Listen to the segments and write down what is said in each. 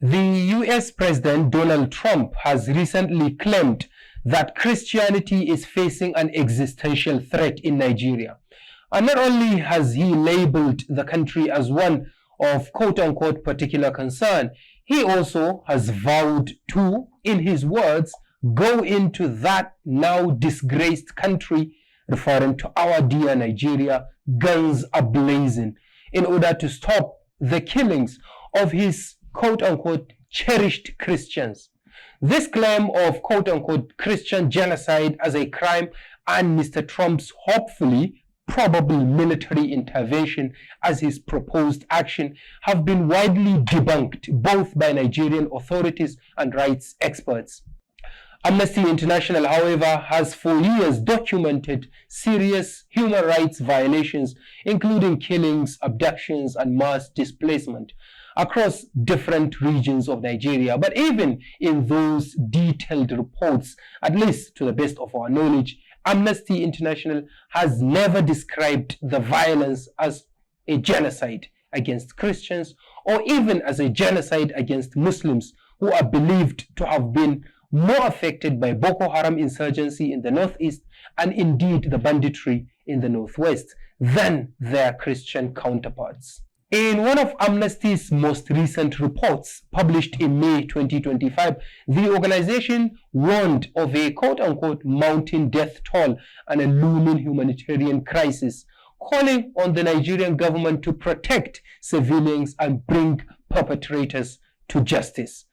The US President Donald Trump has recently claimed that Christianity is facing an existential threat in Nigeria. And not only has he labeled the country as one of quote-unquote particular concern, he also has vowed to, in his words, go into that now disgraced country, referring to our dear Nigeria, guns a-blazing, in order to stop the killings of his quote-unquote cherished Christians. This claim of quote-unquote Christian genocide as a crime and Mr. Trump's hopefully probable military intervention as his proposed action have been widely debunked both by Nigerian authorities and rights experts. Amnesty International, however, has for years documented serious human rights violations, including killings, abductions, and mass displacement across different regions of Nigeria. But even in those detailed reports, at least to the best of our knowledge, Amnesty International has never described the violence as a genocide against Christians or even as a genocide against Muslims who are believed to have been more affected by Boko Haram insurgency in the northeast and indeed the banditry in the northwest than their Christian counterparts. In one of Amnesty's most recent reports, published in May 2025, the organization warned of a quote-unquote mounting death toll and a looming humanitarian crisis, calling on the Nigerian government to protect civilians and bring perpetrators to justice.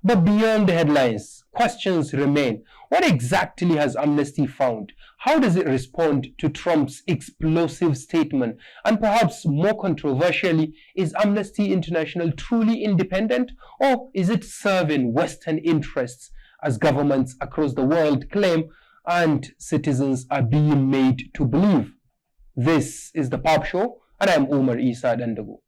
But beyond the headlines, questions remain. What exactly has Amnesty found? How does it respond to Trump's explosive statement? And perhaps more controversially, is Amnesty International truly independent, or is it serving Western interests as governments across the world claim and citizens are being made to believe? This is the PAPShow, and I'm Umar Isa Dandago.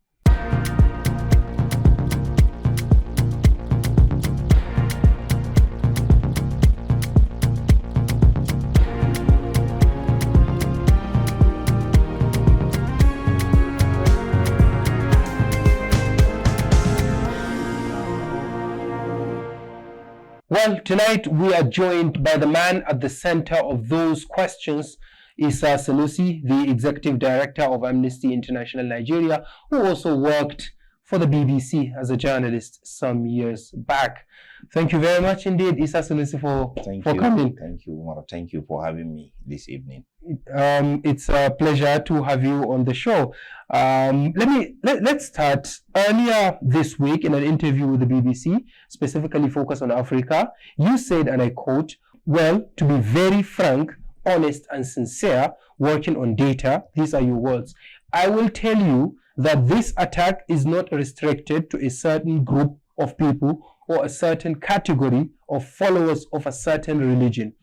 Well, tonight we are joined by the man at the center of those questions, Isa Sanusi, the Executive Director of Amnesty International Nigeria, who also worked for the BBC as a journalist some years back. Thank you very much indeed, Isa Sanusi, for coming. Thank you, Umar. Thank you for having me this evening. It's a pleasure to have you on the show. Let's start. Earlier this week, in an interview with the BBC, specifically focused on Africa, you said, and I quote, "Well, to be very frank, honest, and sincere, working on data, these are your words, I will tell you that this attack is not restricted to a certain group of people or a certain category of followers of a certain religion.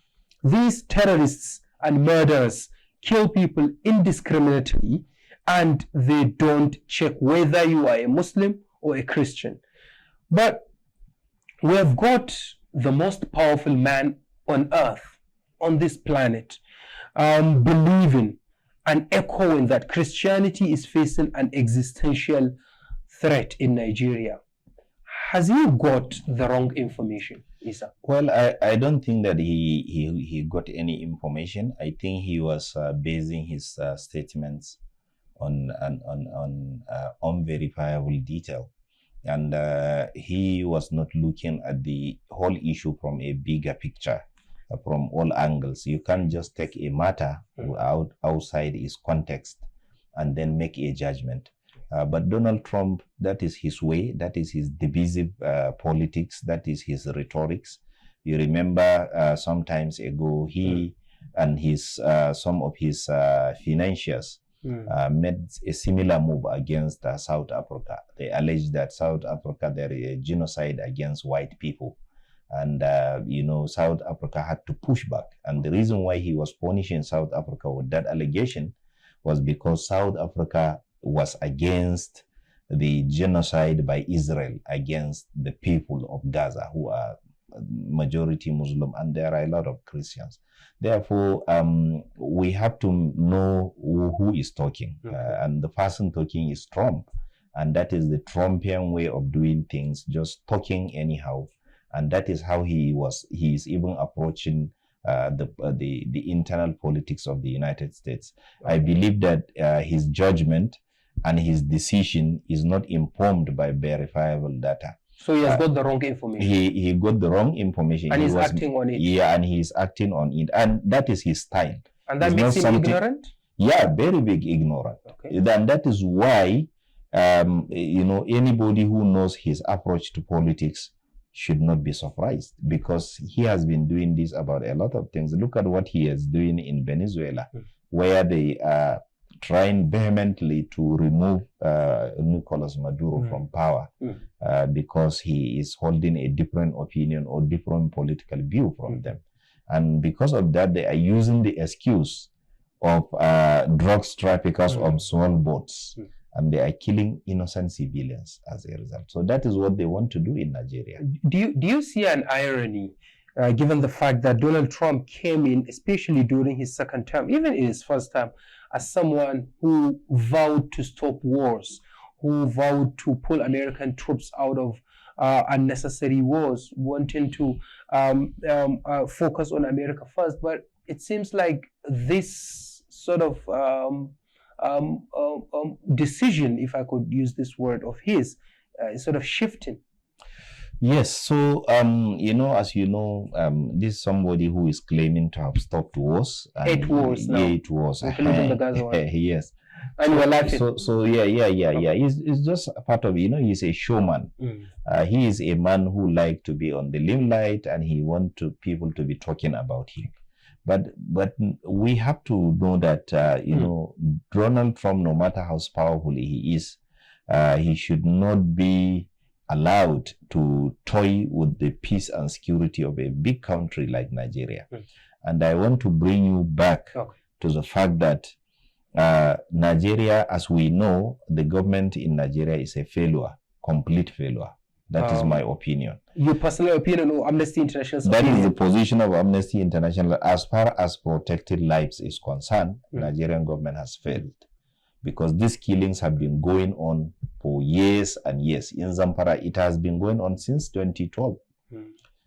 These terrorists and murderers kill people indiscriminately, and they don't check whether you are a Muslim or a Christian. But we have got the most powerful man on earth, on this planet, believing and echoing that Christianity is facing an existential threat in Nigeria. Has he got the wrong information, Isa? Well, I don't think that he got any information. I think he was basing his statements on unverifiable detail, and he was not looking at the whole issue from a bigger picture, from all angles. You can't just take a matter outside its context and then make a judgment. But Donald Trump, that is his way, that is his divisive politics, that is his rhetorics. You remember some times ago, he and some of his financiers made a similar move against South Africa. They alleged that South Africa, there is a genocide against white people. And, South Africa had to push back. And the reason why he was punishing South Africa with that allegation was because South Africa was against the genocide by Israel against the people of Gaza, who are majority Muslim, and there are a lot of Christians. Therefore, we have to know who is talking, and the person talking is Trump. And that is the Trumpian way of doing things, just talking anyhow. And that is how he is even approaching the internal politics of the United States. Okay. I believe that his judgment and his decision is not informed by verifiable data. So he has got the wrong information. He got the wrong information. And he's acting on it. Yeah, and he's acting on it. And that is his style. And that makes him ignorant? Yeah, very big ignorant. Okay. And that is why, anybody who knows his approach to politics should not be surprised, because he has been doing this about a lot of things. Look at what he is doing in Venezuela, where they are trying vehemently to remove Nicolas Maduro from power because he is holding a different opinion or different political view from them. And because of that, they are using the excuse of drugs traffickers on small boats. And they are killing innocent civilians as a result. So that is what they want to do in Nigeria. Do you see an irony, given the fact that Donald Trump came in, especially during his second term, even in his first term, as someone who vowed to stop wars, who vowed to pull American troops out of unnecessary wars, wanting to focus on America first. But it seems like this sort of decision, if I could use this word of his, is sort of shifting. Yes, so as you know, this is somebody who is claiming to have stopped wars. 8 wars now. 8 wars. Including the Gaza one. Yes. And we're laughing. So yeah. It's just a part of, he's a showman. He is a man who likes to be on the limelight, and he wants people to be talking about him. But we have to know that, Donald Trump, no matter how powerful he is, he should not be allowed to toy with the peace and security of a big country like Nigeria. And I want to bring you back to the fact that Nigeria, as we know, the government in Nigeria is a failure, complete failure. That is my opinion. Your personal opinion or Amnesty International's opinion? That is the position of Amnesty International. As far as protected lives is concerned, Nigerian government has failed. Because these killings have been going on for years and years. In Zamfara, it has been going on since 2012.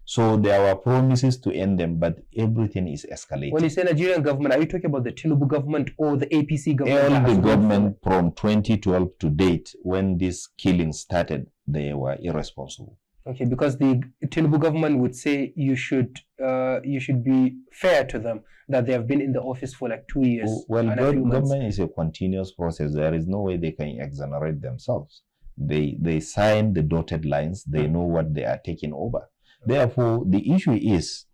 So there were promises to end them, but everything is escalating. When you say Nigerian government, are you talking about the Tinubu government or the APC government? All the government from 2012 to date, when these killings started, they were irresponsible. Okay, because the Tinubu government would say you should be fair to them, that they have been in the office for like 2 years. Well, government is a continuous process. There is no way they can exonerate themselves. They sign the dotted lines. They know what they are taking over. Therefore, the issue is,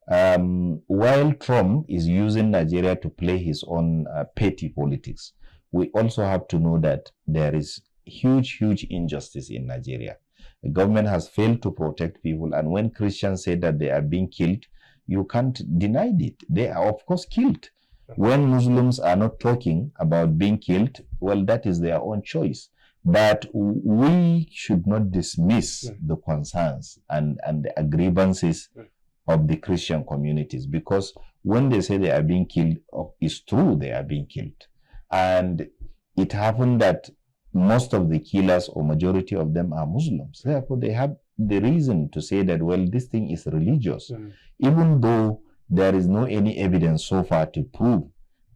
while Trump is using Nigeria to play his own petty politics, we also have to know that there is huge injustice in Nigeria. The government has failed to protect people, and when Christians say that they are being killed, you can't deny it. They are, of course, killed. When Muslims are not talking about being killed, well, that is their own choice. But we should not dismiss the concerns and the grievances of the Christian communities, because when they say they are being killed, it's true, they are being killed. And it happened that most of the killers or majority of them are Muslims. Therefore, they have the reason to say that, well, this thing is religious, even though there is no any evidence so far to prove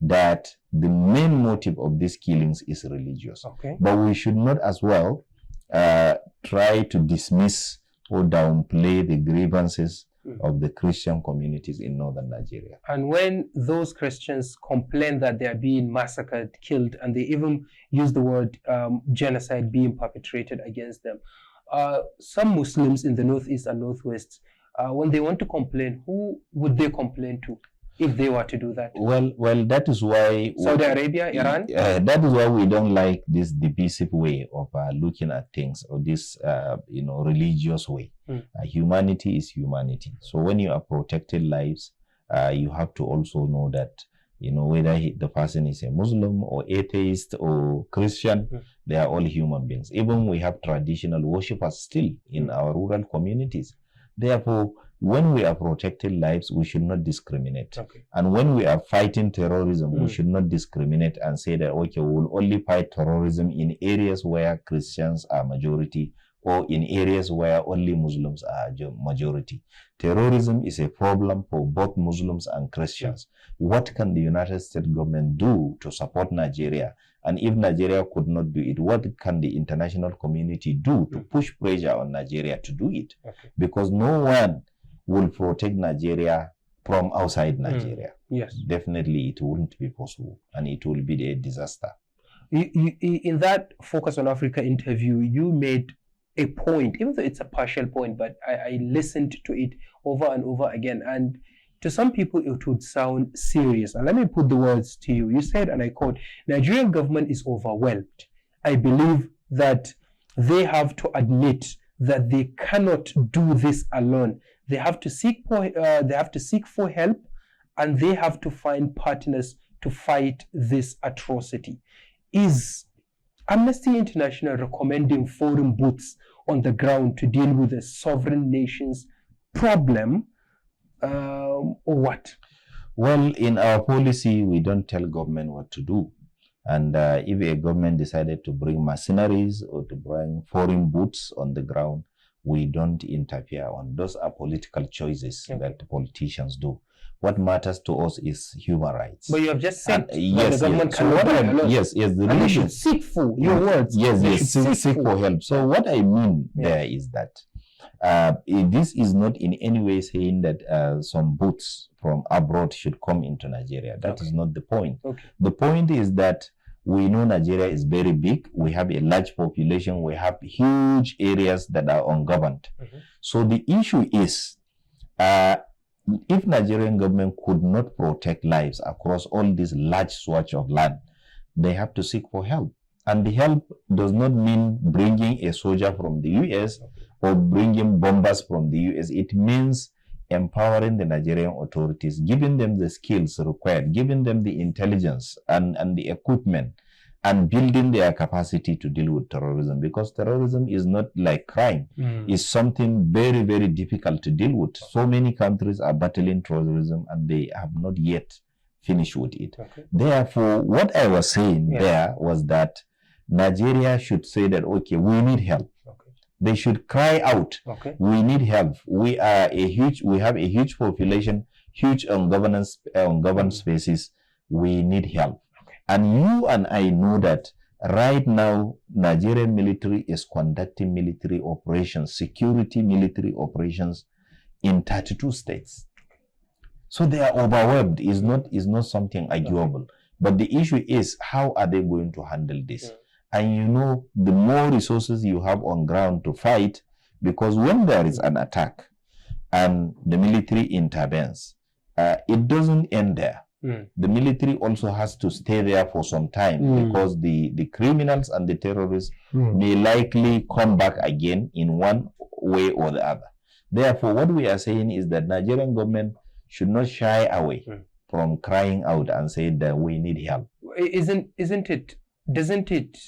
that the main motive of these killings is religious. But we should not as well try to dismiss or downplay the grievances of the Christian communities in northern Nigeria. And when those Christians complain that they are being massacred, killed, and they even use the word genocide being perpetrated against them, some Muslims in the northeast and northwest, when they want to complain, who would they complain to if they were to do that? Well, that is why Saudi Arabia, Iran. That is why we don't like this divisive way of looking at things, or this religious way. Humanity is humanity. So when you are protecting lives, you have to also know that whether the person is a Muslim or atheist or Christian, they are all human beings. Even we have traditional worshippers still in our rural communities. Therefore, when we are protecting lives, we should not discriminate. Okay. And when we are fighting terrorism, we should not discriminate and say that, okay, we will only fight terrorism in areas where Christians are majority or in areas where only Muslims are majority. Terrorism is a problem for both Muslims and Christians. What can the United States government do to support Nigeria? And if Nigeria could not do it, what can the international community do to push pressure on Nigeria to do it? Okay. Because no one will protect Nigeria from outside Nigeria. Yes. Definitely it wouldn't be possible and it will be a disaster. In that Focus on Africa interview, you made a point, even though it's a partial point, but I listened to it over and over again. And to some people, it would sound serious. And let me put the words to you. You said, and I quote, Nigerian government is overwhelmed. I believe that they have to admit that they cannot do this alone. They have to seek for help, and they have to find partners to fight this atrocity. Is Amnesty International recommending foreign boots on the ground to deal with the sovereign nation's problem, or what? Well, in our policy, we don't tell government what to do. And if a government decided to bring mercenaries or to bring foreign boots on the ground, we don't interfere on. Those are political choices that politicians do. What matters to us is human rights. But you have just said yes, the government cannot do it alone. Yes, the and they should seek for your words. Yes, seek for help. So what I mean there is that this is not in any way saying that some boots from abroad should come into Nigeria. That is not the point. Okay. The point is that we know Nigeria is very big. We have a large population. We have huge areas that are ungoverned. So the issue is, if Nigerian government could not protect lives across all this large swatch of land, they have to seek for help. And the help does not mean bringing a soldier from the US or bringing bombers from the US. It means empowering the Nigerian authorities, giving them the skills required, giving them the intelligence and the equipment, and building their capacity to deal with terrorism. Because terrorism is not like crime. It's something very, very difficult to deal with. So many countries are battling terrorism and they have not yet finished with it. Therefore, what I was saying there was that Nigeria should say that, okay, we need help. They should cry out, we need help. We have a huge population, huge ungoverned spaces. We need help. And you and I know that right now, Nigerian military is conducting military operations, security military operations in 32 states. So they are overwhelmed. It's not something arguable. But the issue is, how are they going to handle this? And you know, the more resources you have on ground to fight, because when there is an attack and the military intervenes, it doesn't end there. The military also has to stay there for some time because the criminals and the terrorists may likely come back again in one way or the other. Therefore, what we are saying is that Nigerian government should not shy away from crying out and say that we need help. Doesn't it,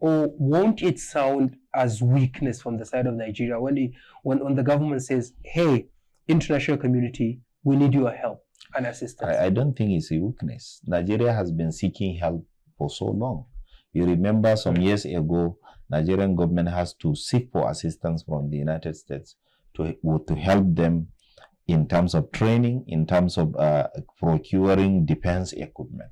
or won't it sound as weakness from the side of Nigeria when the government says, hey, international community, we need your help and assistance? I don't think it's a weakness. Nigeria has been seeking help for so long. You remember some years ago, Nigerian government has to seek for assistance from the United States to help them in terms of training, in terms of procuring defense equipment.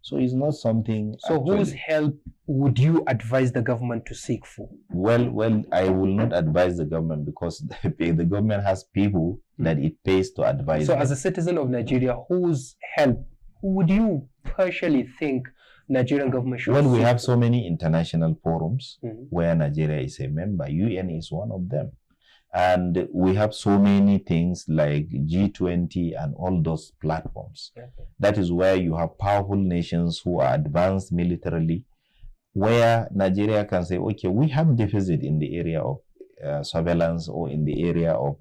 So it's not something... So whose help would you advise the government to seek for? Well, I will not advise the government because the government has people that it pays to advise So them. as a citizen of Nigeria, whose help would you partially think Nigerian government should Well, we seek have for? so many international forums where Nigeria is a member. UN is one of them. And we have so many things like G20 and all those platforms. That is where you have powerful nations who are advanced militarily, where Nigeria can say, okay, we have deficit in the area of surveillance or in the area of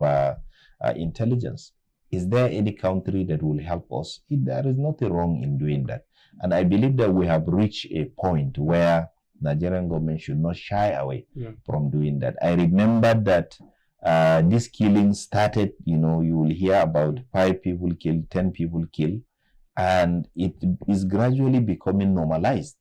intelligence. Is there any country that will help us? There is nothing wrong in doing that. And I believe that we have reached a point where Nigerian government should not shy away from doing that. I remember that This killing started, you will hear about 5 people killed, 10 people killed, and it is gradually becoming normalized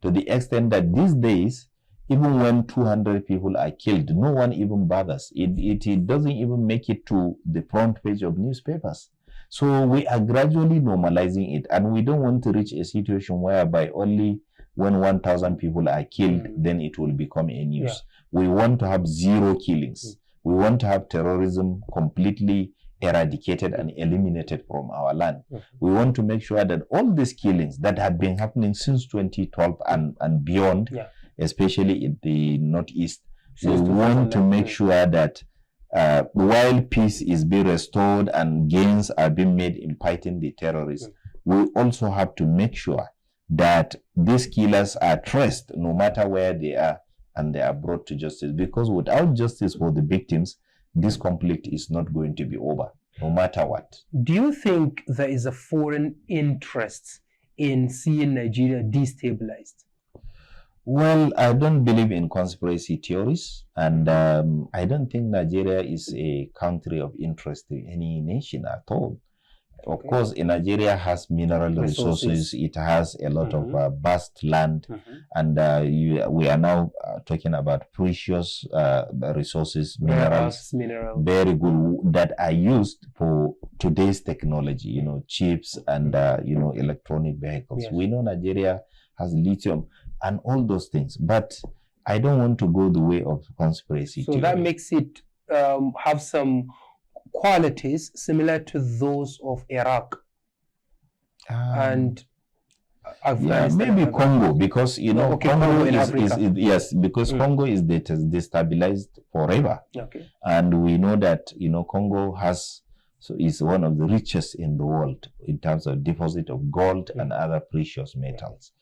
to the extent that these days, even when 200 people are killed, no one even bothers. It doesn't even make it to the front page of newspapers. So we are gradually normalizing it, and we don't want to reach a situation whereby only when 1,000 people are killed, then it will become a news. Yeah. We want to have 0 killings. We want to have terrorism completely eradicated and eliminated from our land. We want to make sure that all these killings that have been happening since 2012 and beyond, especially in the Northeast, we want to make sure that while peace is being restored and gains are being made in fighting the terrorists, we also have to make sure that these killers are traced no matter where they are, and they are brought to justice. Because without justice for the victims, this conflict is not going to be over, no matter what. Do you think there is a foreign interest in seeing Nigeria destabilized? Well, I don't believe in conspiracy theories, and I don't think Nigeria is a country of interest to any nation at all. Of course, Nigeria has mineral resources. It has a lot of vast land, and we are now talking about precious resources, minerals, very good, that are used for today's technology, chips and, electronic vehicles. Yes. We know Nigeria has lithium and all those things, but I don't want to go the way of conspiracy theory. That makes it have some qualities similar to those of Iraq and Afghanistan. Maybe Congo, because Congo is because Congo is destabilized forever, and we know that Congo is one of the richest in the world in terms of deposit of gold and other precious metals.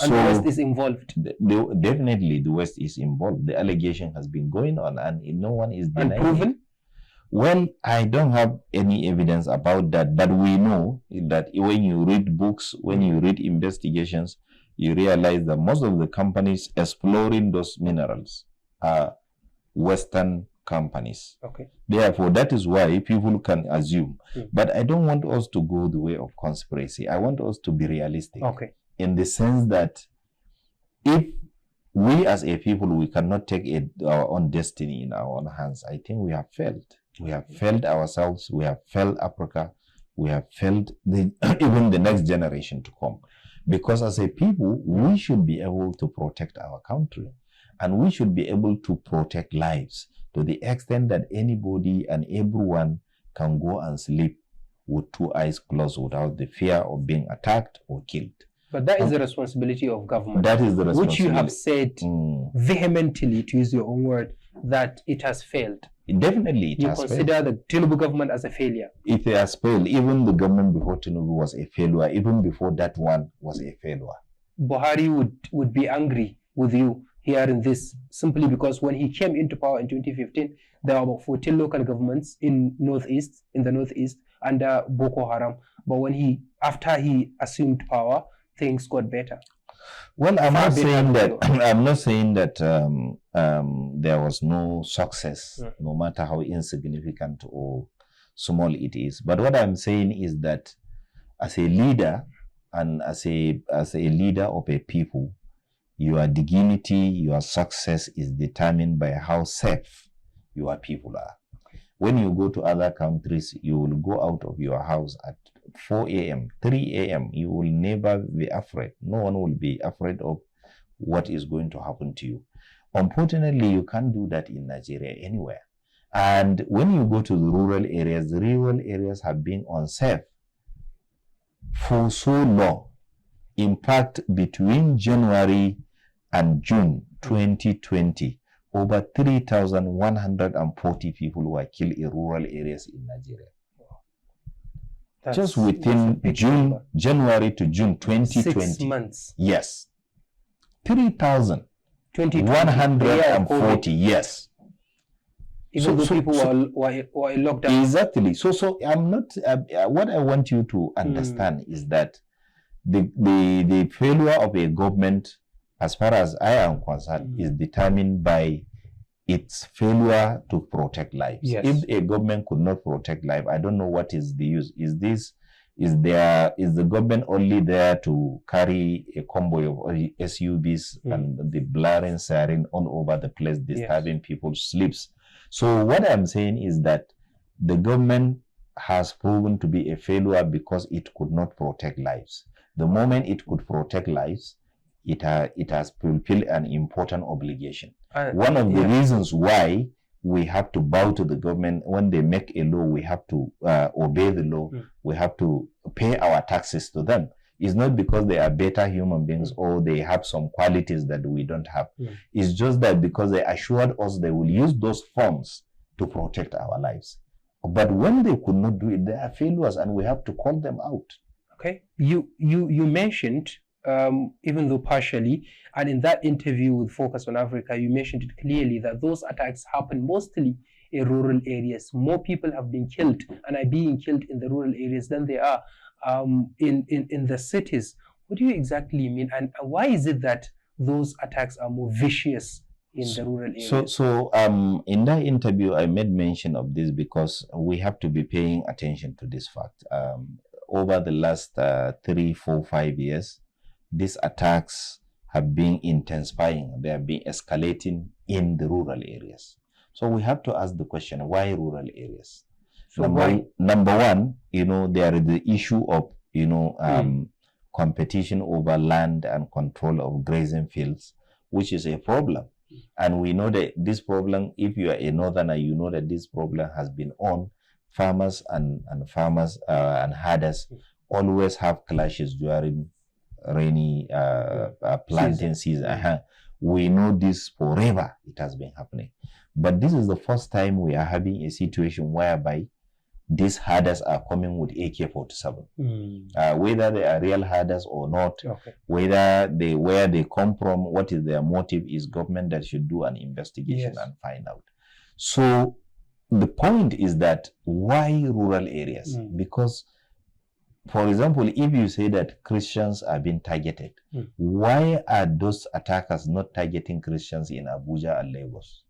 And the West is involved. Definitely, the West is involved. The allegation has been going on, and no one is denying it. Unproven? Well, I don't have any evidence about that, but we know that when you read books, when you read investigations, you realize that most of the companies exploring those minerals are Western companies. Therefore, that is why people can assume. But I don't want us to go the way of conspiracy. I want us to be realistic. In the sense that if we as a people, we cannot take our own destiny in our own hands, I think we have failed. We have failed ourselves. We have failed Africa. We have failed even the next generation to come. Because as a people, we should be able to protect our country. And we should be able to protect lives to the extent that anybody and everyone can go and sleep with 2 eyes closed without the fear of being attacked or killed. But that is the responsibility of government. That is the responsibility. Which you have said vehemently, to use your own word, that it has failed. Definitely it has failed. You consider the Tinubu government as a failure? It has failed. Even the government before Tinubu was a failure. Even before that one was a failure. Buhari would be angry with you hearing this, simply because when he came into power in 2015, there were about 14 local governments in the northeast under Boko Haram. But after he assumed power, things got better. Well, I'm not saying that there was no success, no matter how insignificant or small it is. But what I'm saying is that as a leader and as a leader of a people, your dignity, your success is determined by how safe your people are. When you go to other countries, you will go out of your house at 4 a.m., 3 a.m., you will never be afraid. No one will be afraid of what is going to happen to you. Unfortunately, you can't do that in Nigeria anywhere. And when you go to the rural areas have been unsafe for so long. In fact, between January and June 2020, over 3,140 people were killed in rural areas in Nigeria. Just within January to June 2020. 6 months. Yes. 3,140, yes. Even though people were in lockdown. Exactly. So I'm not, what I want you to understand is that the failure of a government, as far as I am concerned, is determined by its failure to protect lives. Yes. If a government could not protect life, I don't know what is the use. Is the government only there to carry a convoy of SUVs and the blaring siren all over the place, disturbing people's sleeps? So what I'm saying is that the government has proven to be a failure because it could not protect lives. The moment it could protect lives, it has fulfilled an important obligation. One of the reasons why we have to bow to the government when they make a law, we have to obey the law, we have to pay our taxes to them. It's not because they are better human beings or they have some qualities that we don't have. It's just that because they assured us they will use those funds to protect our lives. But when they could not do it, they are failures and we have to call them out. Okay. You mentioned, even though partially, and in that interview with Focus on Africa, you mentioned it clearly that those attacks happen mostly in rural areas. More people have been killed and are being killed in the rural areas than they are in the cities. What do you exactly mean? And why is it that those attacks are more vicious in the rural areas? So in that interview, I made mention of this because we have to be paying attention to this fact. Over the last 3, 4, 5 years, these attacks have been intensifying. They have been escalating in the rural areas. So we have to ask the question, why rural areas? So number one, there is the issue of, competition over land and control of grazing fields, which is a problem. And we know that this problem, if you are a northerner, you know that this problem has been on. Farmers and herders always have clashes during rainy planting season. We know this forever. It has been happening. But this is the first time we are having a situation whereby these herders are coming with AK-47. Whether they are real herders or not, where they come from, what is their motive, is government that should do an investigation and find out. So the point is that why rural areas? Because, for example, if you say that Christians are being targeted, why are those attackers not targeting Christians in Abuja and Lagos?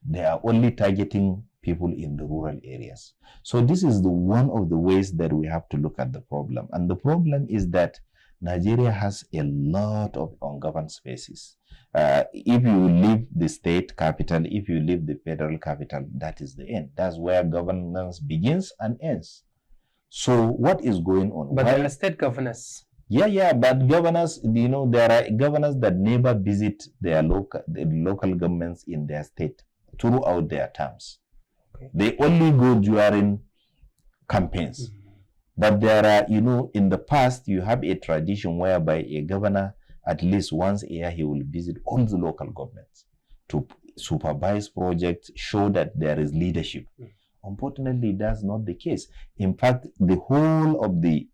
They are only targeting people in the rural areas. So this is one of the ways that we have to look at the problem. And the problem is that Nigeria has a lot of ungoverned spaces. If you leave the state capital, if you leave the federal capital, that is the end. That's where governance begins and ends. So what is going on? But there are state governors. Yeah, but governors, there are governors that never visit the local governments in their state throughout their terms. They only go during campaigns. But there are, in the past, you have a tradition whereby a governor, at least once a year, he will visit all the local governments to supervise projects, show that there is leadership. Unfortunately, that's not the case. In fact, the whole of the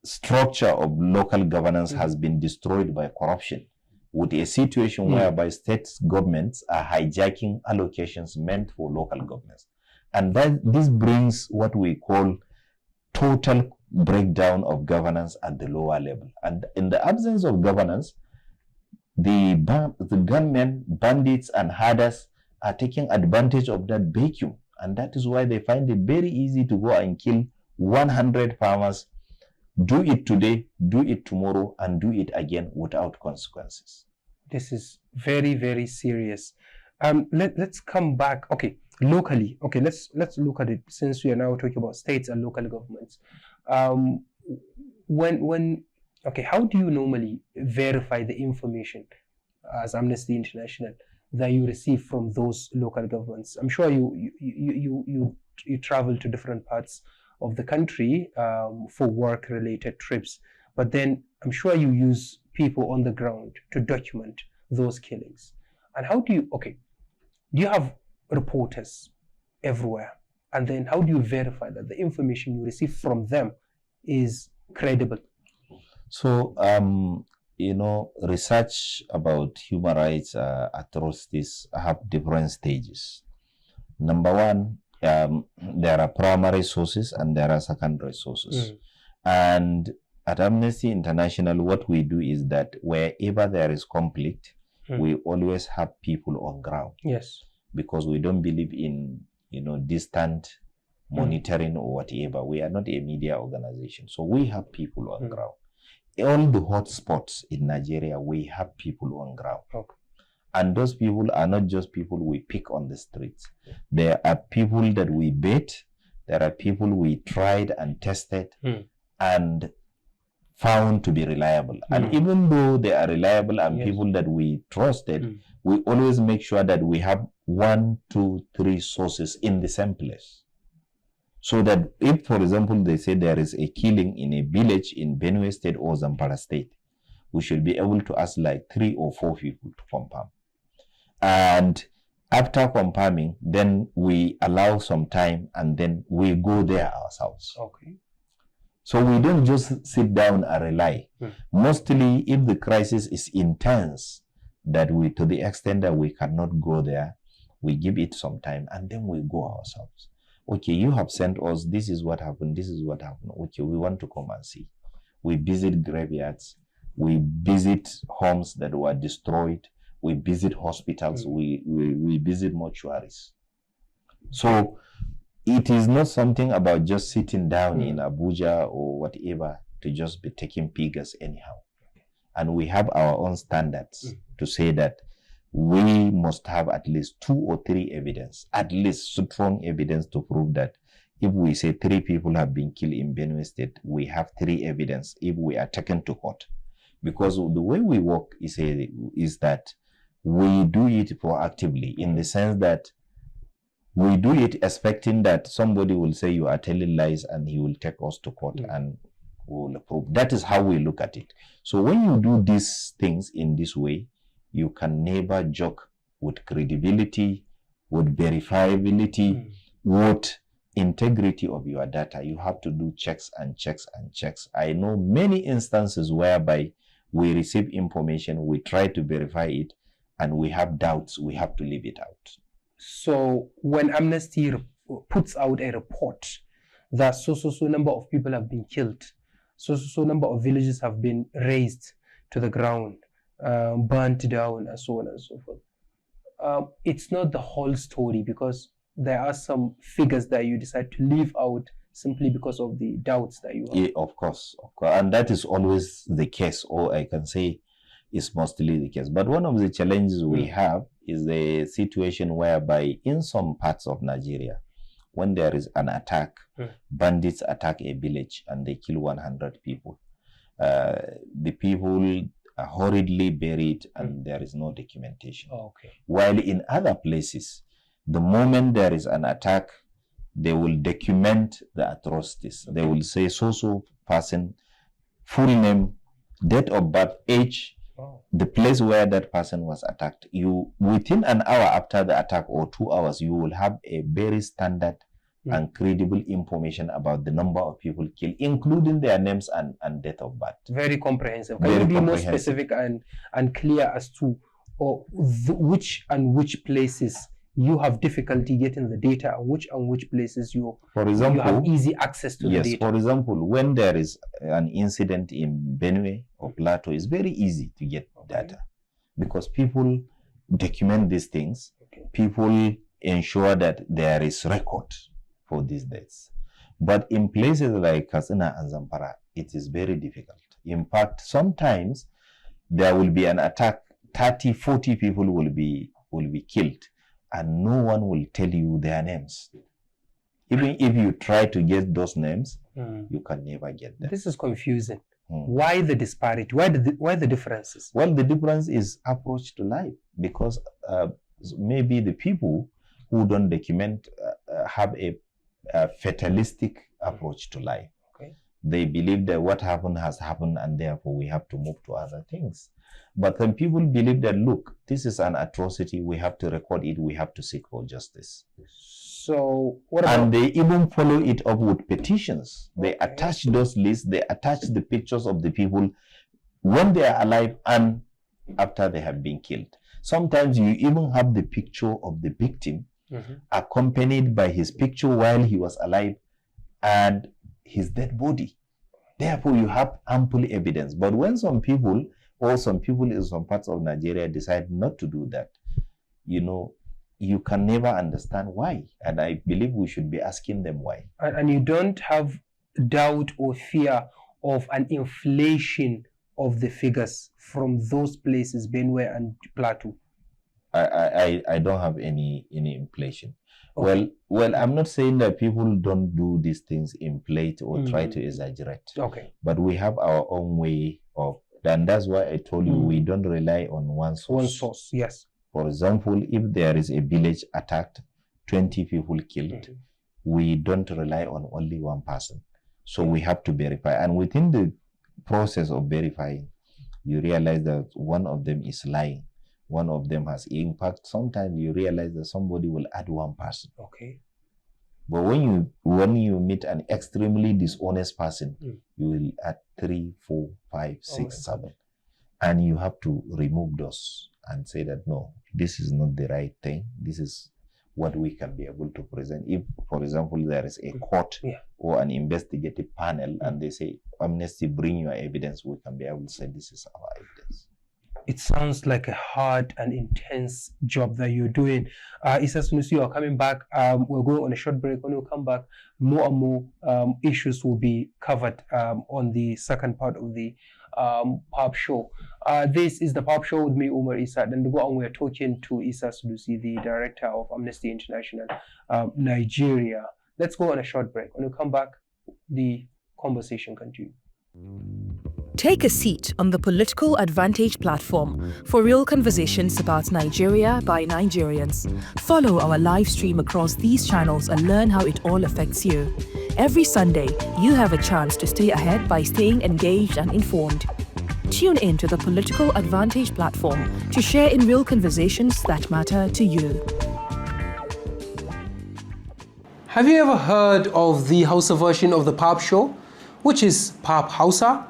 structure of local governance has been destroyed by corruption, with a situation whereby state governments are hijacking allocations meant for local governments. And this brings what we call total breakdown of governance at the lower level. And in the absence of governance, the gunmen, bandits, and herders are taking advantage of that vacuum. And that is why they find it very easy to go and kill 100 farmers, do it today, do it tomorrow, and do it again without consequences. This is very, very serious. Let's come back. Okay, locally. Okay, let's look at it, since we are now talking about states and local governments. How do you normally verify the information as Amnesty International that you receive from those local governments? I'm sure you travel to different parts of the country for work-related trips, but then I'm sure you use people on the ground to document those killings. And how do you have reporters everywhere? And then how do you verify that the information you receive from them is credible? So, research about human rights atrocities have different stages. Number one, there are primary sources and there are secondary sources. And at Amnesty International, what we do is that wherever there is conflict, we always have people on ground. Yes. Because we don't believe in, distant monitoring or whatever. We are not a media organization. So we have people on ground. All the hot spots in Nigeria, we have people on ground. Okay. And those people are not just people we pick on the streets. There are people that we bet. There are people we tried and tested and found to be reliable. And even though they are reliable and people that we trusted, we always make sure that we have 1, 2, 3 sources in the same place. So that if, for example, they say there is a killing in a village in Benue State or Zamfara State, we should be able to ask like 3 or 4 people to confirm. And after confirming, then we allow some time and then we go there ourselves. Okay. So we don't just sit down and rely. Mostly, if the crisis is intense, that we, to the extent that we cannot go there, we give it some time and then we go ourselves. Okay, you have sent us, this is what happened, this is what happened. Okay, we want to come and see. We visit graveyards, we visit homes that were destroyed, we visit hospitals, we visit mortuaries. So it is not something about just sitting down in Abuja or whatever to just be taking figures anyhow. And we have our own standards to say that we must have at least 2 or 3 evidence, at least strong evidence to prove that if we say 3 people have been killed in Benue State, we have 3 evidence if we are taken to court. Because the way we work is that we do it proactively, in the sense that we do it expecting that somebody will say you are telling lies and he will take us to court and we will prove. That is how we look at it. So when you do these things in this way, you can never joke with credibility, with verifiability, with integrity of your data. You have to do checks and checks and checks. I know many instances whereby we receive information, we try to verify it, and we have doubts, we have to leave it out. So when Amnesty puts out a report that so number of people have been killed, so number of villages have been razed to the ground, burnt down, and so on and so forth, it's not the whole story, because there are some figures that you decide to leave out simply because of the doubts that you have. Yeah, of course. And that is always the case, or I can say is mostly the case. But one of the challenges we have is the situation whereby in some parts of Nigeria, when there is an attack, bandits attack a village and they kill 100 people. The people are hurriedly buried and there is no documentation. Okay. While in other places, the moment there is an attack, they will document the atrocities. They will say so person, full name, date of birth, age, the place where that person was attacked. You, within an hour after the attack or 2 hours, you will have a very standard and credible information about the number of people killed, including their names and date of birth. Very comprehensive. Can you be more specific and clear as to which places you have difficulty getting the data, and which places you have easy access to the data? For example, when there is an incident in Benue or Plateau, it's very easy to get data because people document these things. People ensure that there is record for these deaths. But in places like Katsina and Zamfara, it is very difficult. In fact, sometimes there will be an attack, 30, 40 people will be killed, and no one will tell you their names. Even if you try to get those names, you can never get them. This is confusing. Why the disparity? Why the differences? Well, the difference is approach to life, because maybe the people who don't document have a fatalistic approach to life. Okay. They believe that what happened has happened and therefore we have to move to other things. But then people believe that, look, this is an atrocity, we have to record it, we have to seek for justice. So what about... And they even follow it up with petitions. They attach those lists, they attach the pictures of the people when they are alive and after they have been killed. Sometimes you even have the picture of the victim accompanied by his picture while he was alive and his dead body. Therefore, you have ample evidence. But when some people or some people in some parts of Nigeria decide not to do that, you can never understand why. And I believe we should be asking them why. And you don't have doubt or fear of an inflation of the figures from those places, Benue and Plateau? I don't have any inflation. Okay. Well, I'm not saying that people don't do these things inflate or try to exaggerate. Okay. But we have our own way of, and that's why I told you we don't rely on one source. One source, yes. For example, if there is a village attacked, 20 people killed, we don't rely on only one person. So we have to verify. And within the process of verifying, you realize that one of them is lying. One of them has impact. Sometimes you realize that somebody will add one person. Okay. But when you meet an extremely dishonest person, you will add 3, 4, 5, 6, 7. And you have to remove those and say that, no, this is not the right thing. This is what we can be able to present. If, for example, there is a court or an investigative panel and they say, Amnesty, bring your evidence, we can be able to say this is our evidence. It sounds like a hard and intense job that you're doing. Isa Sanusi, you are coming back. We're going on a short break. When we come back, more and more issues will be covered on the second part of the PAPShow. This is the PAPShow with me, Umar Isa Dandago, and we're talking to Isa Sanusi, the director of Amnesty International Nigeria. Let's go on a short break. When we come back, the conversation continues. Take a seat on the Political Advantage platform for real conversations about Nigeria by Nigerians. Follow our live stream across these channels and learn how it all affects you. Every Sunday, you have a chance to stay ahead by staying engaged and informed. Tune in to the Political Advantage platform to share in real conversations that matter to you. Have you ever heard of the Hausa version of the PAPShow, which is Pap Hausa?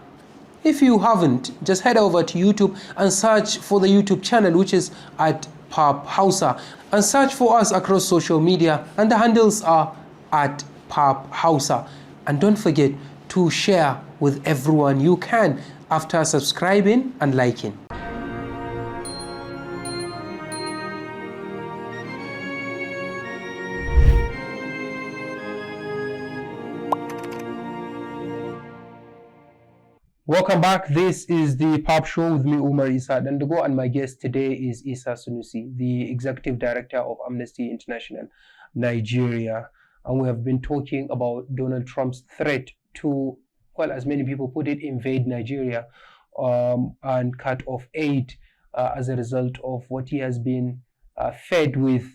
If you haven't, just head over to YouTube and search for the YouTube channel, which is at Pap Hausa, and search for us across social media, and the handles are at Pap Hausa. And don't forget to share with everyone you can after subscribing and liking. Welcome back. This is the PAPShow with me, Umar Isa Dandago, and my guest today is Isa Sanusi, the Executive Director of Amnesty International Nigeria. And we have been talking about Donald Trump's threat to, well, as many people put it, invade Nigeria and cut off aid as a result of what he has been fed with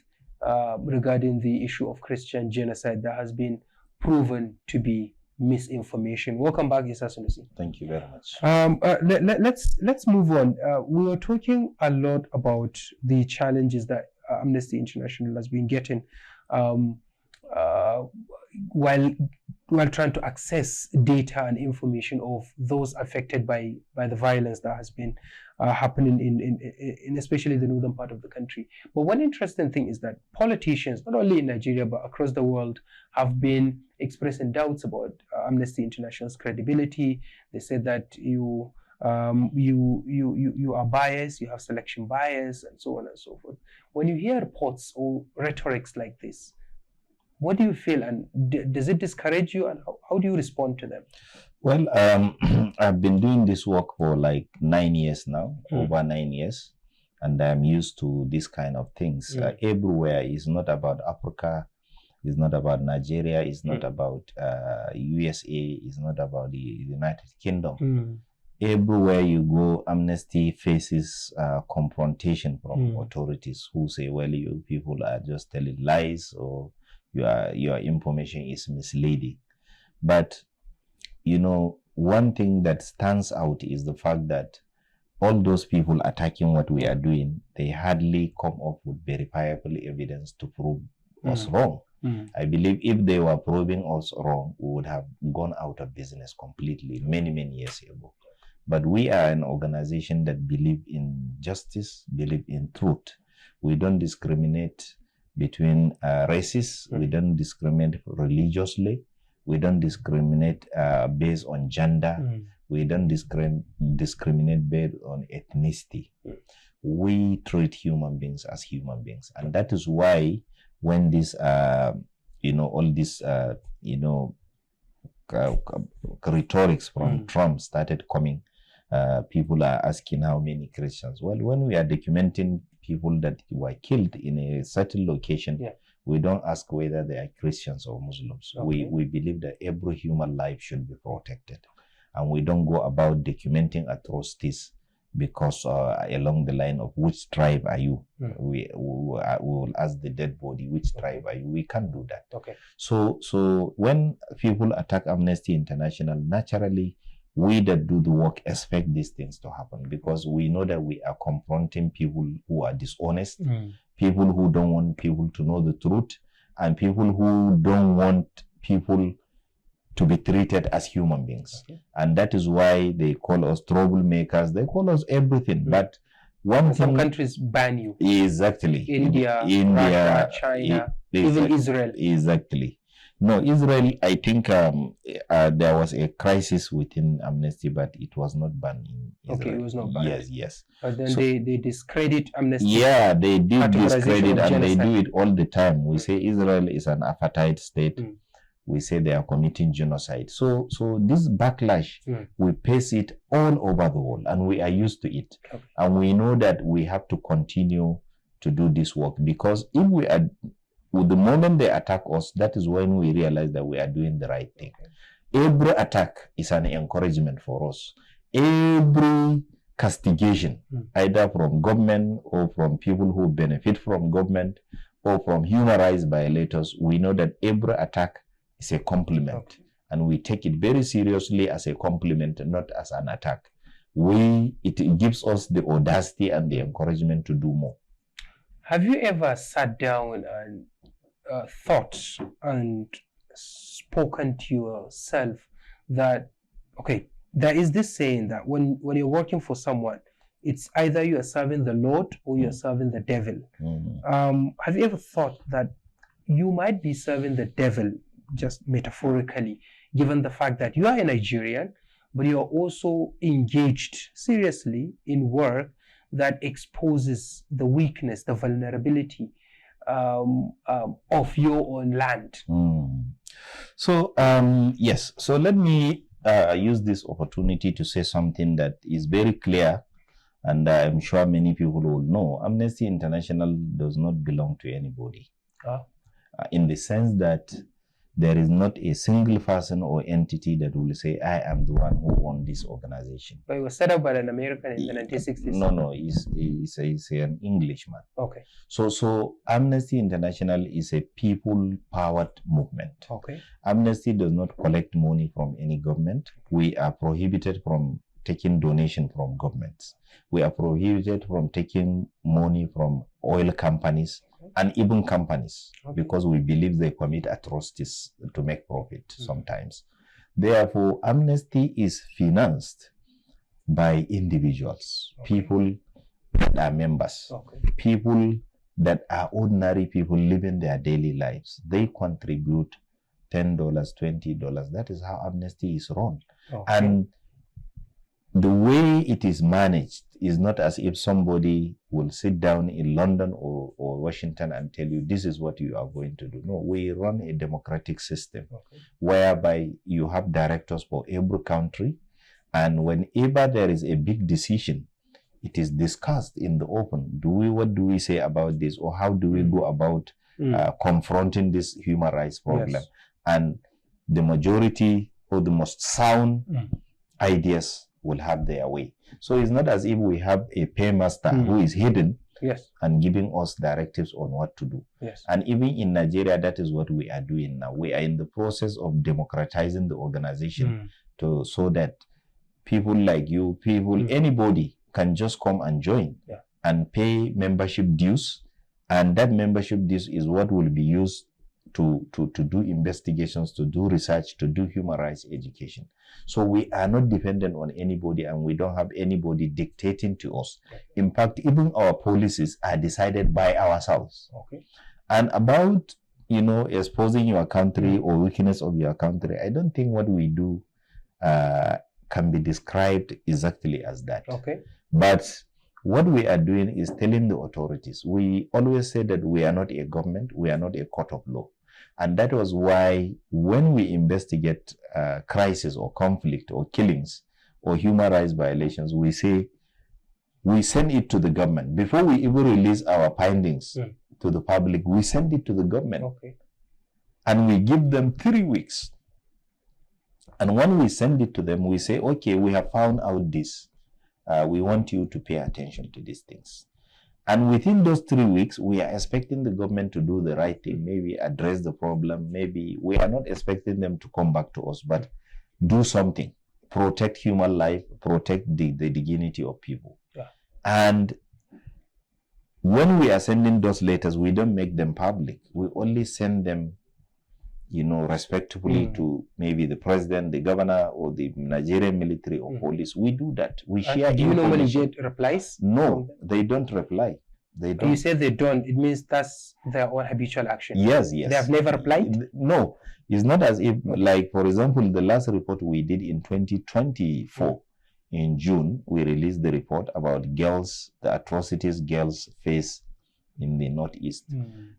regarding the issue of Christian genocide that has been proven to be misinformation. Welcome back, Isa Sanusi. Thank you very much. Let's move on. We were talking a lot about the challenges that Amnesty International has been getting while trying to access data and information of those affected by the violence that has been happening in especially the northern part of the country. But one interesting thing is that politicians, not only in Nigeria but across the world, have been expressing doubts about Amnesty International's credibility. They said that you are biased, you have selection bias, and so on and so forth. When you hear reports or rhetorics like this, what do you feel, and does it discourage you, and how do you respond to them? Well, I've been doing this work for like 9 years now, over 9 years, and I'm used to this kind of things. Everywhere is not about Africa, it's not about Nigeria, it's not about USA, it's not about the United Kingdom. Everywhere you go, Amnesty faces confrontation from authorities who say, well, you people are just telling lies, or your information is misleading. But, you know, one thing that stands out is the fact that all those people attacking what we are doing, they hardly come up with verifiable evidence to prove us wrong. I believe if they were proving us wrong, we would have gone out of business completely many years ago. But we are an organization that believe in justice, believe in truth. We don't discriminate between races. We don't discriminate religiously. We don't discriminate based on gender. We don't discriminate based on ethnicity. We treat human beings as human beings. And that is why when this, all this, rhetorics from Trump started coming, people are asking how many Christians. Well, when we are documenting people that were killed in a certain location, we don't ask whether they are Christians or Muslims. We believe that every human life should be protected. And we don't go about documenting atrocities because along the line of which tribe are you? We will ask the dead body, which tribe are you? We can't do that. So when people attack Amnesty International, naturally, we that do the work expect these things to happen, because we know that we are confronting people who are dishonest, people who don't want people to know the truth, and people who don't want people to be treated as human beings. And that is why they call us troublemakers. They call us everything. But some countries ban you. Exactly. India, Russia, China, even Israel. Exactly. No, Israel, I think there was a crisis within Amnesty, but it was not banned in Israel. Okay, it was not banned. Yes. But then they discredit Amnesty. Yeah, they did discredit, and they do it all the time. We say Israel is an apartheid state. We say they are committing genocide. So this backlash, we face it all over the world, and we are used to it. And we know that we have to continue to do this work, because if we are, with the moment they attack us, that is when we realize that we are doing the right thing. Every attack is an encouragement for us. Every castigation, either from government or from people who benefit from government or from human rights violators, we know that every attack is a compliment, and we take it very seriously as a compliment, not as an attack. It gives us the audacity and the encouragement to do more. Have you ever sat down and thought and spoken to yourself that, okay, there is this saying that when you're working for someone, it's either you are serving the Lord or you are serving the devil. Have you ever thought that you might be serving the devil, just metaphorically, given the fact that you are a Nigerian, but you are also engaged seriously in work that exposes the weakness, the vulnerability of your own land? So, yes. So let me use this opportunity to say something that is very clear, and I'm sure many people will know. Amnesty International does not belong to anybody. In the sense that there is not a single person or entity that will say, I am the one who owns this organization. But it was set up by an American in the 1960s. No, he's an Englishman. Okay. So Amnesty International is a people-powered movement. Okay. Amnesty does not collect money from any government. We are prohibited from taking donation from governments. We are prohibited from taking money from oil companies and even companies, because we believe they commit atrocities to make profit sometimes. Therefore, Amnesty is financed by individuals, people that are members, people that are ordinary people living their daily lives. They contribute $10, $20. That is how Amnesty is run. And the way it is managed is not as if somebody will sit down in London or Washington and tell you this is what you are going to do. No, we run a democratic system whereby you have directors for every country, and whenever there is a big decision, it is discussed in the open. What do we say about this, or how do we go about confronting this human rights problem? And the majority or the most sound ideas will have their way. So it's not as if we have a paymaster who is hidden and giving us directives on what to do. And even in Nigeria, that is what we are doing now. We are in the process of democratizing the organization so that people like you, anybody can just come and join and pay membership dues. And that membership dues is what will be used to do investigations, to do research, to do human rights education. So we are not dependent on anybody, and we don't have anybody dictating to us. In fact, even our policies are decided by ourselves. And about, exposing your country or weakness of your country, I don't think what we do can be described exactly as that. Okay. But what we are doing is telling the authorities, we always say that we are not a government, we are not a court of law. And that was why when we investigate crisis or conflict or killings or human rights violations, we say we send it to the government. Before we even release our findings to the public, we send it to the government. Okay. And we give them 3 weeks. And when we send it to them, we say, okay, we have found out this. We want you to pay attention to these things. And within those 3 weeks, we are expecting the government to do the right thing, maybe address the problem. Maybe we are not expecting them to come back to us, but do something. Protect human life, protect the dignity of people. Yeah. And when we are sending those letters, we don't make them public. We only send them, respectfully to maybe the president, the governor, or the Nigerian military or police. We do that. We share. Do you normally get replies? No, they don't reply. They don't. You say they don't. It means that's their own habitual action. Yes. They have never replied? No. It's not as if, like, for example, the last report we did in 2024, in June, we released the report about girls, the atrocities girls face in the Northeast.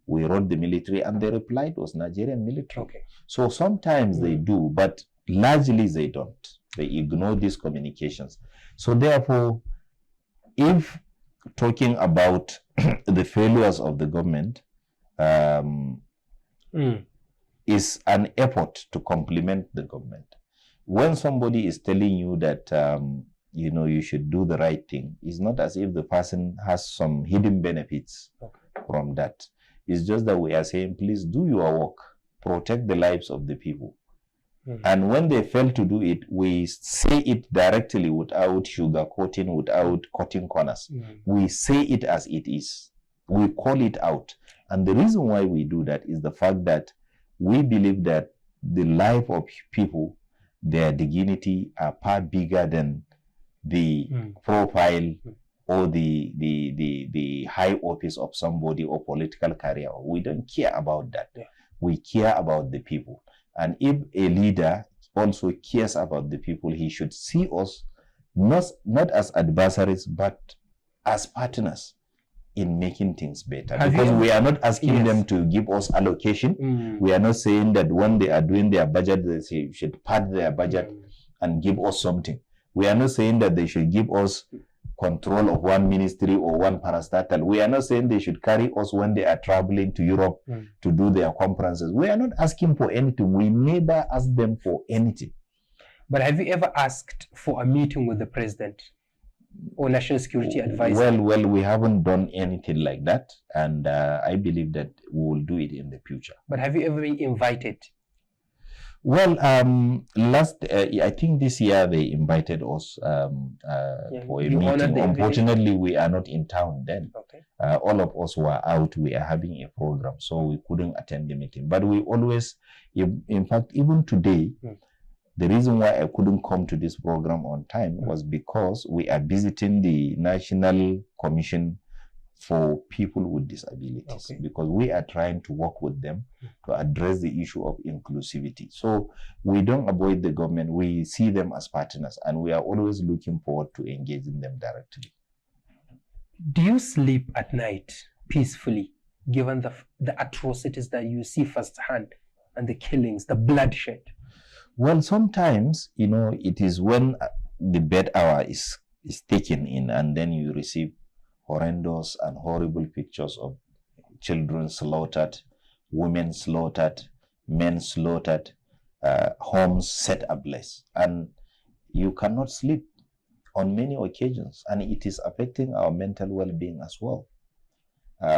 We wrote the military and they replied was Nigerian military. Okay. So sometimes they do, but largely they don't. They ignore these communications. So therefore, if talking about the failures of the government is an effort to compliment the government. When somebody is telling you that you should do the right thing, it's not as if the person has some hidden benefits from that. It's just that we are saying, please do your work, protect the lives of the people. And when they fail to do it, we say it directly without sugarcoating, without cutting corners. We say it as it is. We call it out. And the reason why we do that is the fact that we believe that the life of people, their dignity are far bigger than the profile or the high office of somebody or political career. We don't care about that. We care about the people. And if a leader also cares about the people, he should see us not as adversaries, but as partners in making things better. Because we are not asking them to give us allocation. We are not saying that when they are doing their budget, they should pad their budget and give us something. We are not saying that they should give us control of one ministry or one parastatal. We are not saying they should carry us when they are traveling to Europe to do their conferences. We are not asking for anything. We never ask them for anything. But have you ever asked for a meeting with the president or national security advisor? Well, we haven't done anything like that. And I believe that we will do it in the future. But have you ever been invited? Well, I think this year they invited us for a meeting. Unfortunately, we are not in town then. Okay. All of us were out. We are having a program, so we couldn't attend the meeting. But we always, in fact, even today, the reason why I couldn't come to this program on time was because we are visiting the National Commission for people with disabilities, because we are trying to work with them to address the issue of inclusivity. So we don't avoid the government. We see them as partners, and we are always looking forward to engaging them directly. Do you sleep at night peacefully, given the atrocities that you see firsthand and the killings, the bloodshed? Well, sometimes, it is when the bed hour is taken in, and then you receive horrendous and horrible pictures of children slaughtered, women slaughtered, men slaughtered, homes set ablaze. And you cannot sleep on many occasions, and it is affecting our mental well-being as well.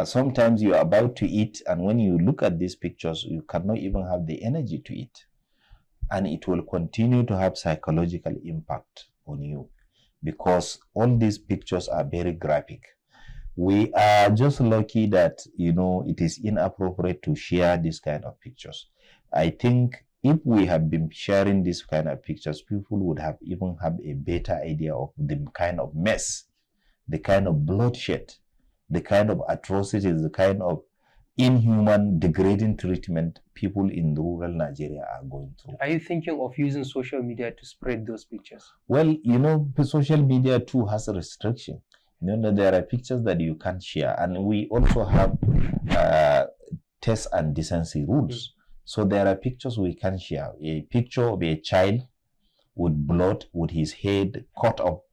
Sometimes you are about to eat, and when you look at these pictures, you cannot even have the energy to eat. And it will continue to have psychological impact on you, because all these pictures are very graphic. We are just lucky that, it is inappropriate to share this kind of pictures. I think if we have been sharing this kind of pictures, people would have even have a better idea of the kind of mess, the kind of bloodshed, the kind of atrocities, the kind of inhuman, degrading treatment people in rural Nigeria are going through. Are you thinking of using social media to spread those pictures? Well, the social media too has a restriction. That there are pictures that you can't share, and we also have test and decency rules. So there are pictures we can't share. A picture of a child with blood, with his head cut off,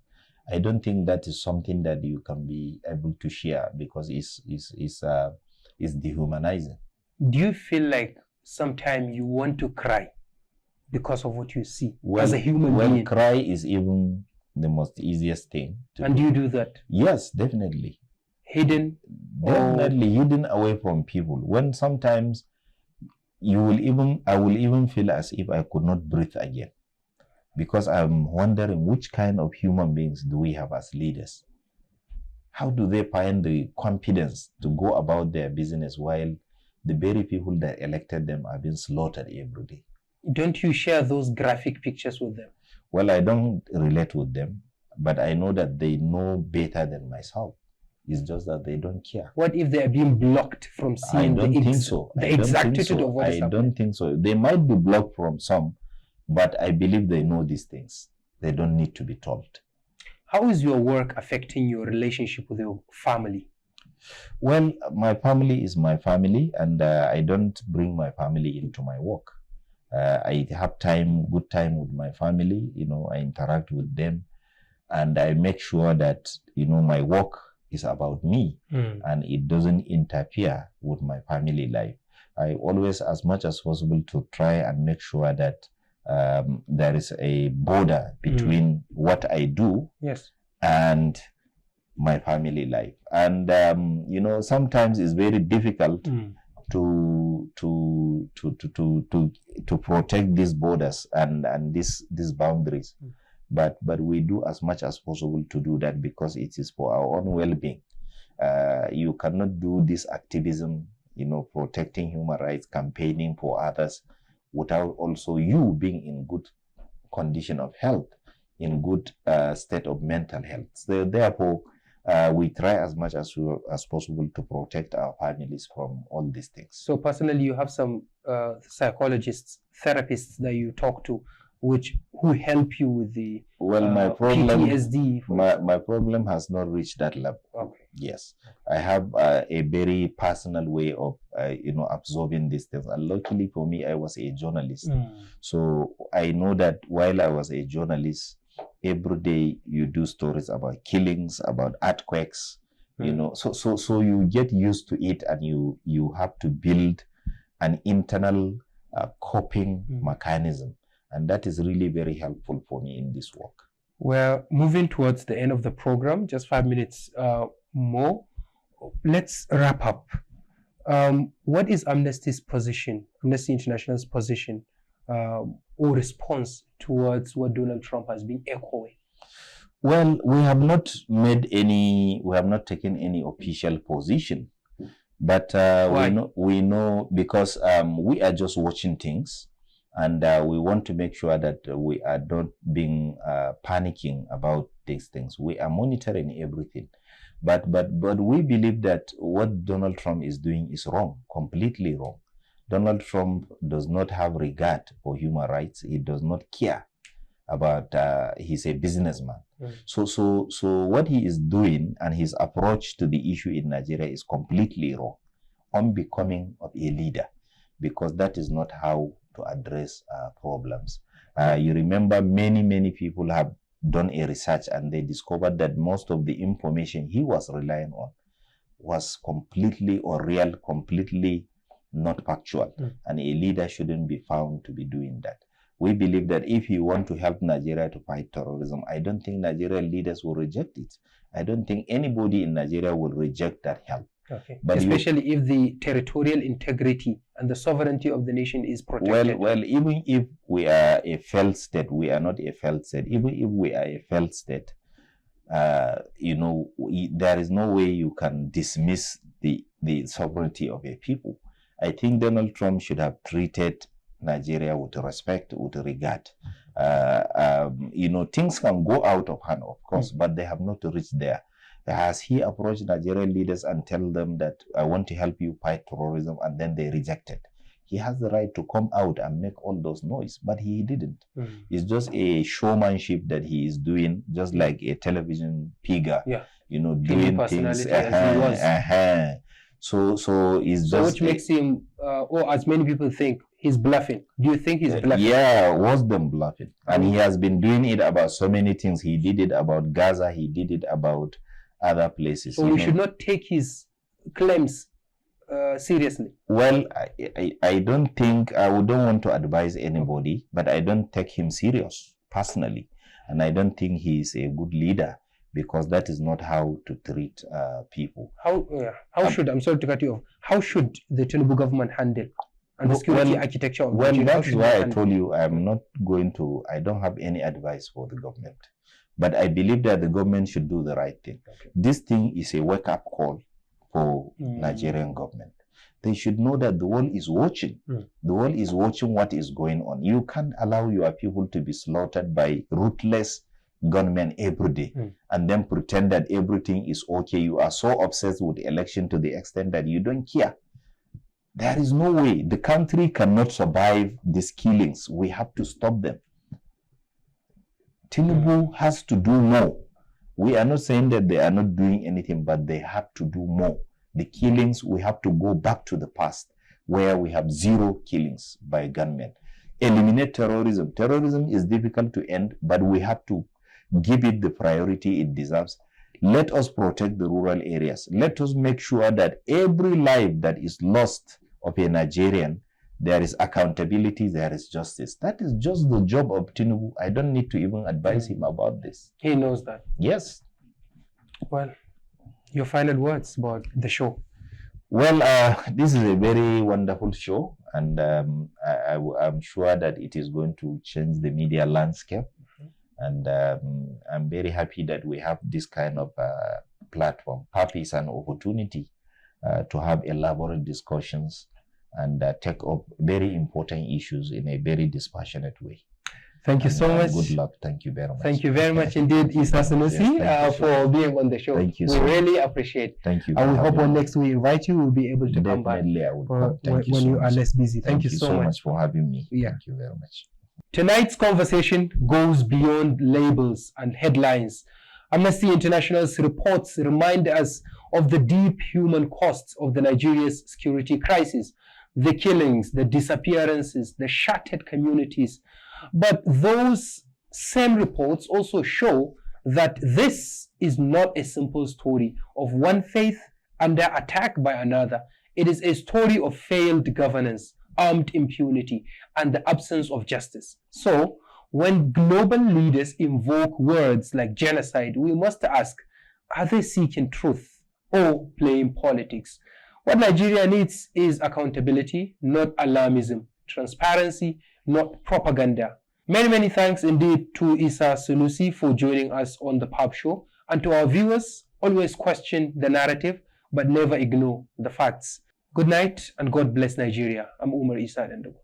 I don't think that is something that you can be able to share, because it's dehumanizing. Do you feel like sometimes you want to cry because of what you see as a human being? Well, cry is even the most easiest thing to do you do that? Yes, definitely. Hidden? Definitely hidden away from people. When sometimes I will even feel as if I could not breathe again, because I'm wondering which kind of human beings do we have as leaders? How do they find the confidence to go about their business while the very people that elected them are being slaughtered every day? Don't you share those graphic pictures with them? Well, I don't relate with them, but I know that they know better than myself. It's just that they don't care. What if they are being blocked from seeing the exactitude of what is happening? I don't think so. They might be blocked from some, but I believe they know these things. They don't need to be told. How is your work affecting your relationship with your family? Well, my family is my family, and I don't bring my family into my work. I have good time with my family. I interact with them, and I make sure that my work is about me and it doesn't interfere with my family life. I always, as much as possible, to try and make sure that there is a border between what I do and my family life. And sometimes it's very difficult to protect these borders and these boundaries. But we do as much as possible to do that, because it is for our own well-being. You cannot do this activism, protecting human rights, campaigning for others, without also you being in good condition of health, in good state of mental health. So therefore, we try as much as possible to protect our families from all these things. So personally, you have some psychologists, therapists that you talk to, who help you with the my problem, PTSD? My problem has not reached that level. Okay. Yes, I have a very personal way of absorbing these things. And luckily for me, I was a journalist, so I know that while I was a journalist, every day you do stories about killings, about earthquakes. So you get used to it, and you have to build an internal coping mechanism. And that is really very helpful for me in this work. We're moving towards the end of the program, just 5 minutes more. Let's wrap up. What is Amnesty's position, Amnesty International's position or response towards what Donald Trump has been echoing? Well, we have not taken any official position, but we know because we are just watching things. And we want to make sure that we are not being panicking about these things. We are monitoring everything. But we believe that what Donald Trump is doing is wrong, completely wrong. Donald Trump does not have regard for human rights. He does not care about, he's a businessman. So what he is doing and his approach to the issue in Nigeria is completely wrong, unbecoming of a leader, because that is not how to address problems. You remember many people have done a research, and they discovered that most of the information he was relying on was completely unreal, completely not factual. And a leader shouldn't be found to be doing that. We believe that if you want to help Nigeria to fight terrorism, I don't think Nigerian leaders will reject it. I don't think anybody in Nigeria will reject that help. Okay. But especially if the territorial integrity and the sovereignty of the nation is protected. Well, even if we are a failed state, we are not a failed state. Even if we are a failed state, there is no way you can dismiss the sovereignty of a people. I think Donald Trump should have treated Nigeria with respect, with regard. Things can go out of hand, of course, but they have not reached there. Has he approached Nigerian leaders and tell them that I want to help you fight terrorism, and then they rejected? He has the right to come out and make all those noise, but he didn't. It's just a showmanship that he is doing, just like a television figure, doing things. So it's just. Which makes him, or as many people think, he's bluffing. Do you think he's bluffing? Yeah, worse than bluffing. And he has been doing it about so many things. He did it about Gaza. He did it about other places. So we should not take his claims seriously. Well, I don't think, I don't want to advise anybody, but I don't take him serious personally. And I don't think he is a good leader, because that is not how to treat people. How should, I'm sorry to cut you off, how should the Tinubu government handle and the security architecture of Nigeria? Well, that's why I told you I don't have any advice for the government. But I believe that the government should do the right thing. Okay. This thing is a wake-up call for Nigerian government. They should know that the world is watching. The world is watching what is going on. You can't allow your people to be slaughtered by ruthless gunmen every day and then pretend that everything is okay. You are so obsessed with the election to the extent that you don't care. There is no way. The country cannot survive these killings. We have to stop them. Tinubu has to do more. We are not saying that they are not doing anything, but they have to do more. The killings, we have to go back to the past where we have 0 killings by gunmen. Eliminate terrorism. Terrorism is difficult to end, but we have to give it the priority it deserves. Let us protect the rural areas. Let us make sure that every life that is lost of a Nigerian, there is accountability, there is justice. That is just the job of Tinubu. I don't need to even advise him about this. He knows that. Yes. Well, your final words about the show. Well, this is a very wonderful show, and I'm sure that it is going to change the media landscape. And I'm very happy that we have this kind of platform. PAP is an opportunity to have elaborate discussions and take up very important issues in a very dispassionate way. Thank you so much. Good luck. Thank you very much. Thank you very much indeed, Isa Sanusi, for being on the show. Thank you. We really appreciate it. Thank you. And we hope when next we invite you, we'll be able to come back when you are less busy. Thank you so much for having me. Yeah. Thank you very much. Tonight's conversation goes beyond labels and headlines. Amnesty International's reports remind us of the deep human costs of the Nigeria's security crisis, the killings, the disappearances, the shattered communities. But those same reports also show that this is not a simple story of one faith under attack by another. It is a story of failed governance, armed impunity, and the absence of justice. So, when global leaders invoke words like genocide, we must ask, are they seeking truth or playing politics? What Nigeria needs is accountability, not alarmism, transparency, not propaganda. Many, many thanks indeed to Isa Sanusi for joining us on the PAPShow, and to our viewers, always question the narrative, but never ignore the facts. Good night and God bless Nigeria. I'm Umar Isa Dandago.